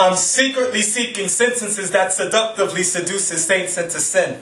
I'm secretly seeking sentences that seductively seduces saints into sin.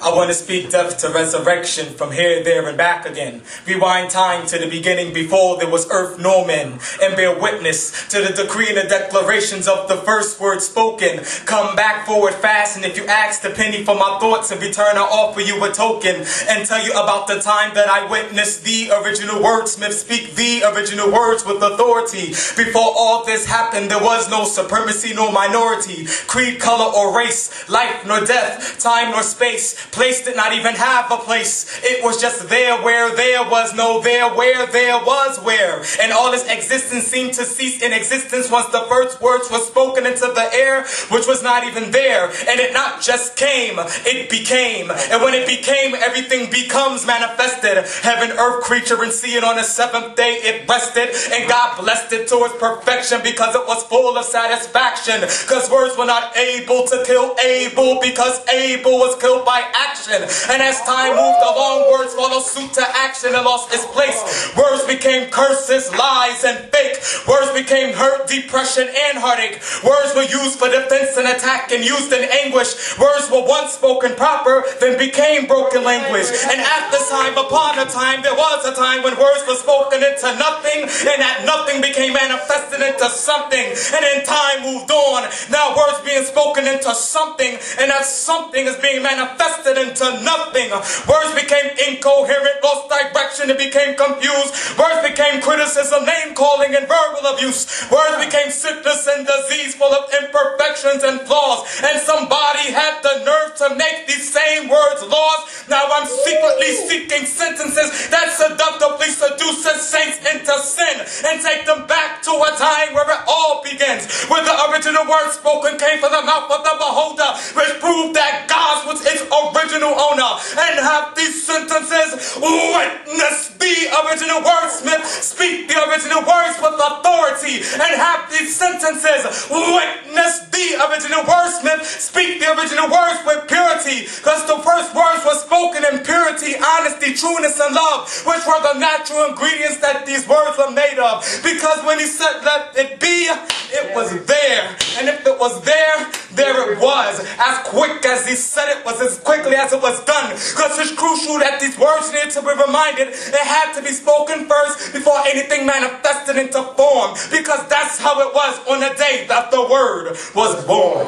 I want to speak death to resurrection from here, there, and back again. Rewind time to the beginning before there was earth nor men, and bear witness to the decree and the declarations of the first word spoken. Come back forward fast, and if you ask the penny for my thoughts, in return I offer you a token, and tell you about the time that I witnessed the original wordsmith speak the original words with authority. Before all this happened, there was no supremacy nor minority, creed, color, or race, life nor death, time nor space. Place did not even have a place. It was just there where there was no there, where there was where. And all its existence seemed to cease in existence once the first words were spoken into the air, which was not even there. And it not just came, it became. And when it became, everything becomes manifested. Heaven, earth, creature, and sea. And on the seventh day it rested. And God blessed it to its perfection because it was full of satisfaction. Because words were not able to kill Abel, because Abel was killed by action. And as time moved along, words followed suit to action and lost its place. Words became curses, lies, and fake. Words became hurt, depression, and heartache. Words were used for defense and attack and used in anguish. Words were once spoken proper, then became broken language. And at the time, upon a time, there was a time when words were spoken into nothing, and that nothing became manifested into something. And then time moved on. Now words being spoken into something, and that something is being manifested into nothing. Words became incoherent, lost direction, and became confused. Words became criticism, name calling, and verbal abuse. Words became sickness and disease, full of imperfections and flaws. And somebody had the nerve to make these same words laws. Now I'm secretly seeking sentences that seductively seduces saints into sin, and take them back to a time where it all begins, where the original word spoken came from the mouth of the beholder, which proved that God was its original owner. And have these sentences witness the original wordsmith speak the original words with authority. And have these sentences witness the original wordsmith speak the original words with purity. Because the first words were spoken in purity, honesty, trueness, and love, which were the natural ingredients that these words were made of. Because when he said let it be, it was there. And if it was there, there it was. As quick as he said it was as quickly as it was done. Because it's crucial that these words need to be reminded. It had to be spoken first before anything manifested into form. Because that's how it was on the day that the word was born.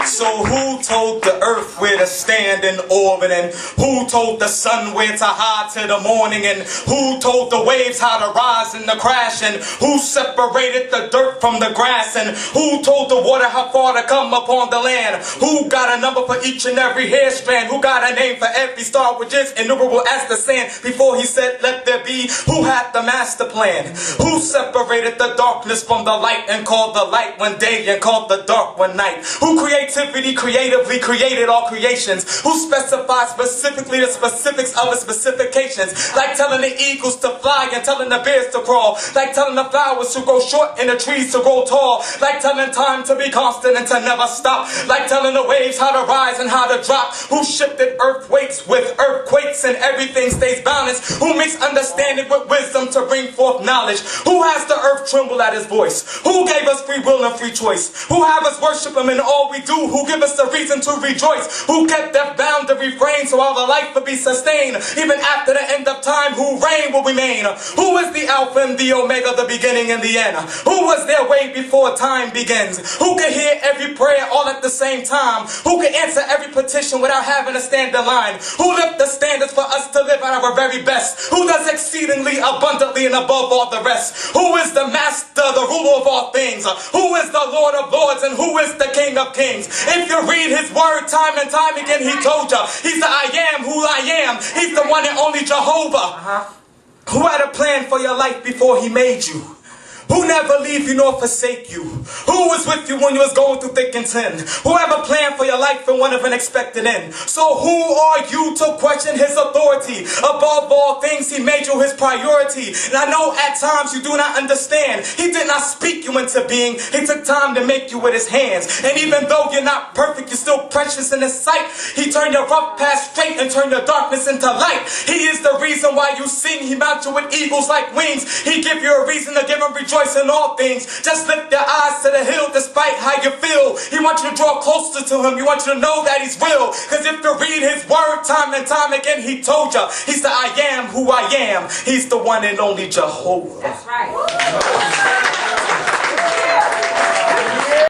So who told the earth where to stand in orbit? And who told the sun where to hide till the morning? And who told the waves how to rise and to crash? And who separated the dirt from the grass? And who told the water how far to come upon the land? Who got a number for each and every hair strand? Who got a name for every star, which is innumerable as the sand? Before he said let there be, who had the master plan? Who separated the darkness from the light and called the light one day and called the dark one night? Who creatively created all creations? Who specified specifically the specifics of its specifications? Like telling the eagles to fly and telling the bears to crawl. Like telling the flowers to grow short and the trees to grow tall. Like telling time to be constant and to never stop. Like telling the waves how to rise and how to drop. Who shifted earthquakes with earthquakes and everything stays balanced? Who makes understanding with wisdom to bring forth knowledge? Who has the earth tremble at his voice? Who gave us free will and free choice? Who have us worship him in all we do? Who give us the reason to rejoice? Who kept death bound to refrain so our life would be sustained? Even after the end of time, who reign will remain? Who is the Alpha and the Omega, the beginning and the end? Who was there way before time begins? Who can hear every prayer all at the same time? Who can answer every petition without having to stand in line? Who lift the standards for us to live at our very best? Who does exceedingly abundantly and above all the rest? Who is the master, the ruler of all things? Who is the Lord of lords and who is the King of kings? If you read his word time and time again, he told you he's the I am who I am. He's the one and only Jehovah who had a plan for your life before he made you. Who never leave you nor forsake you? Who was with you when you was going through thick and thin? Who ever planned for your life and one of an expected end? So who are you to question his authority? Above all things, he made you his priority. And I know at times you do not understand. He did not speak you into being. He took time to make you with his hands. And even though you're not perfect, you're still precious in his sight. He turned your rough path straight and turned your darkness into light. He is the reason why you sing. He mounts you with eagles like wings. He give you a reason to give him rejoice in all things. Just lift your eyes to the hill despite how you feel. He wants you to draw closer to him. He wants you to know that he's real. Because if you read his word time and time again, he told you. He's the I am who I am. He's the one and only Jehovah. That's right.